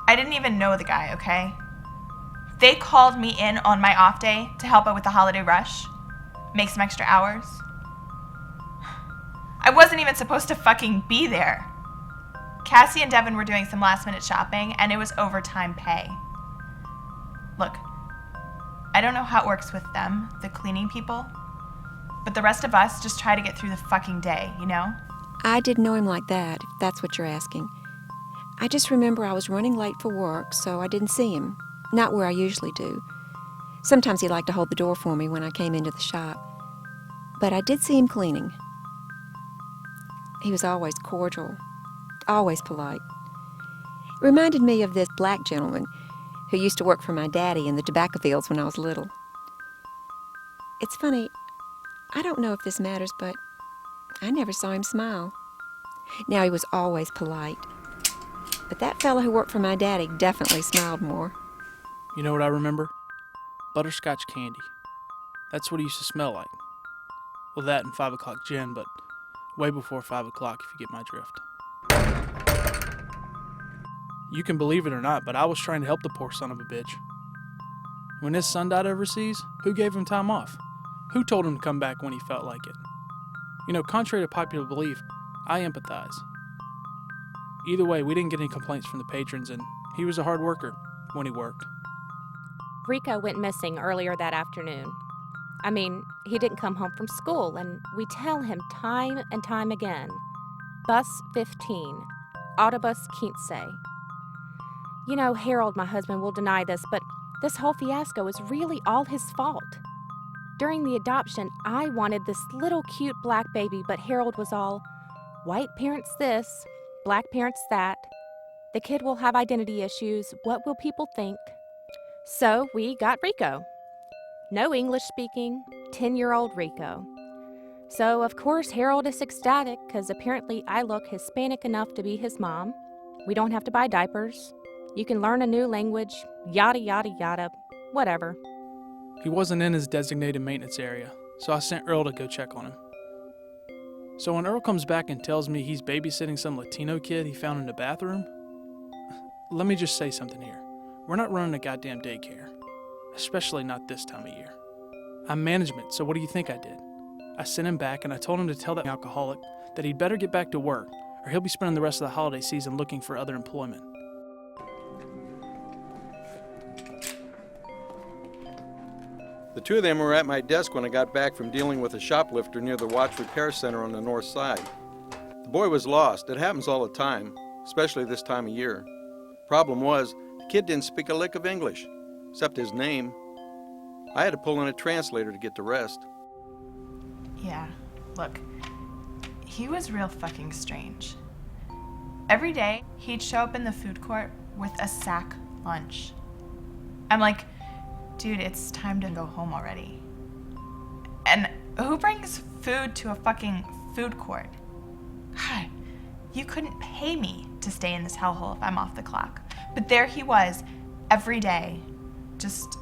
I didn't even know the guy, okay? They called me in on my off day to help out with the holiday rush, make some extra hours. I wasn't even supposed to fucking be there. Cassie and Devin were doing some last minute shopping and it was overtime pay. Look, I don't know how it works with them, the cleaning people, but the rest of us just try to get through the fucking day, you know? I didn't know him like that, if that's what you're asking. I just remember I was running late for work, so I didn't see him. Not where I usually do. Sometimes he liked to hold the door for me when I came into the shop. But I did see him cleaning. He was always cordial, always polite. It reminded me of this black gentleman who used to work for my daddy in the tobacco fields when I was little. It's funny, I don't know if this matters, but I never saw him smile. Now, he was always polite. But that fellow who worked for my daddy definitely smiled more. You know what I remember? Butterscotch candy. That's what it used to smell like. Well, that and 5 o'clock gin, but way before 5 o'clock if you get my drift. You can believe it or not, but I was trying to help the poor son of a bitch. When his son died overseas, who gave him time off? Who told him to come back when he felt like it? You know, contrary to popular belief, I empathize. Either way, we didn't get any complaints from the patrons, and he was a hard worker when he worked. Rico went missing earlier that afternoon. I mean, he didn't come home from school, and we tell him time and time again, Bus 15, Autobus 15. You know, Harold, my husband, will deny this, but this whole fiasco was really all his fault. During the adoption, I wanted this little cute black baby, but Harold was all, white parents this, black parents that. The kid will have identity issues. What will people think? So we got Rico. No English speaking, 10-year-old Rico. So, of course, Harold is ecstatic because apparently I look Hispanic enough to be his mom. We don't have to buy diapers. You can learn a new language, yada, yada, yada, whatever. He wasn't in his designated maintenance area, so I sent Earl to go check on him. So when Earl comes back and tells me he's babysitting some Latino kid he found in the bathroom, let me just say something here. We're not running a goddamn daycare, especially not this time of year. I'm management, so what do you think I did? I sent him back and I told him to tell that alcoholic that he'd better get back to work, or he'll be spending the rest of the holiday season looking for other employment. The two of them were at my desk when I got back from dealing with a shoplifter near the watch repair center on the north side. The boy was lost. It happens all the time, especially this time of year. Problem was, the kid didn't speak a lick of English, except his name. I had to pull in a translator to get the rest. Yeah, look, he was real fucking strange. Every day, he'd show up in the food court with a sack lunch. I'm like, dude, it's time to go home already. And who brings food to a fucking food court? God, you couldn't pay me to stay in this hellhole if I'm off the clock. But there he was, every day, just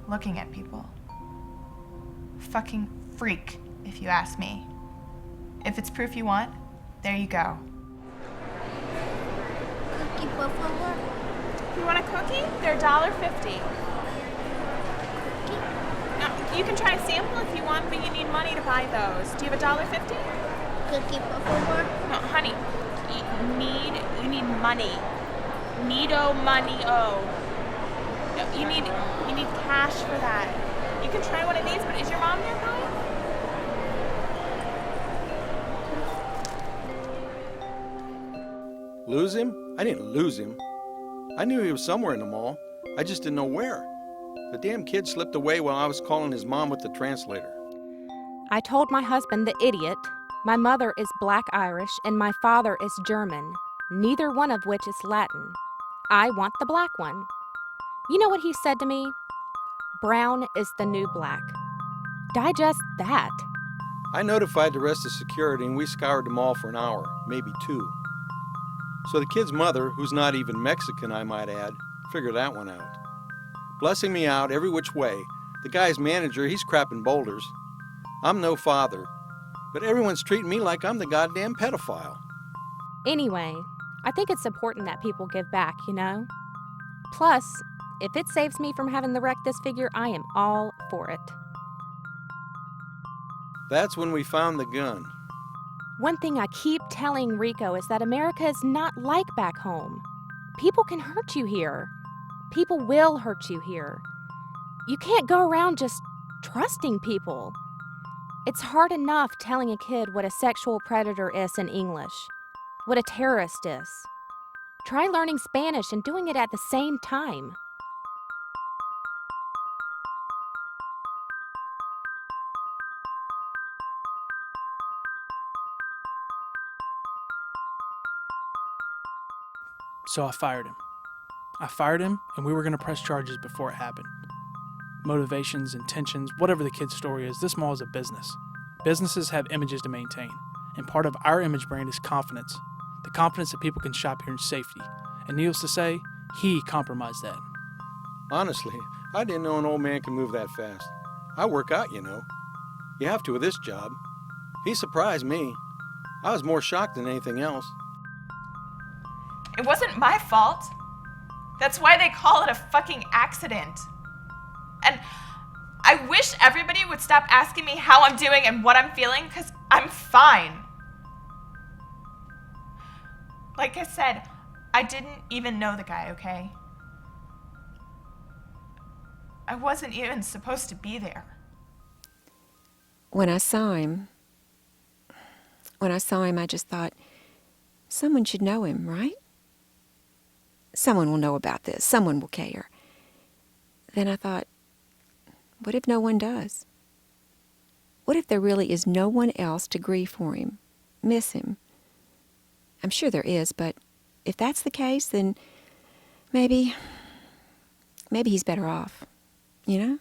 looking at people. Fucking freak, if you ask me. If it's proof you want, there you go. Cookie, por favor. You want a cookie? They're $1.50. Now, you can try a sample if you want, but you need money to buy those. Do you have $1.50? Cookie, por favor. No, honey. You need money. Needo money. Oh. No, you need cash for that. You can try one of these, but is your mom nearby? Lose him? I didn't lose him. I knew he was somewhere in the mall. I just didn't know where. The damn kid slipped away while I was calling his mom with the translator. I told my husband, the idiot, my mother is Black Irish and my father is German, neither one of which is Latin. I want the black one. You know what he said to me? Brown is the new black. Digest that. I notified the rest of security and we scoured the mall for an hour, maybe 2. So the kid's mother, who's not even Mexican, I might add, figured that one out. Blessing me out every which way. The guy's manager, he's crapping boulders. I'm no father, but everyone's treating me like I'm the goddamn pedophile. Anyway, I think it's important that people give back, you know? Plus, if it saves me from having to wreck this figure, I am all for it. That's when we found the gun. One thing I keep telling Rico is that America is not like back home. People can hurt you here. People will hurt you here. You can't go around just trusting people. It's hard enough telling a kid what a sexual predator is in English, what a terrorist is. Try learning Spanish and doing it at the same time. So I fired him. I fired him, and we were going to press charges before it happened. Motivations, intentions, whatever the kid's story is, this mall is a business. Businesses have images to maintain, and part of our image brand is confidence. The confidence that people can shop here in safety. And needless to say, he compromised that. Honestly, I didn't know an old man could move that fast. I work out, you know. You have to with this job. He surprised me. I was more shocked than anything else. It wasn't my fault. That's why they call it a fucking accident. And I wish everybody would stop asking me how I'm doing and what I'm feeling, because I'm fine. Like I said, I didn't even know the guy, okay? I wasn't even supposed to be there. When I saw him, I just thought, someone should know him, right? Someone will know about this. Someone will care. Then I thought, what if no one does? What if there really is no one else to grieve for him, miss him? I'm sure there is, but if that's the case, then maybe he's better off, you know?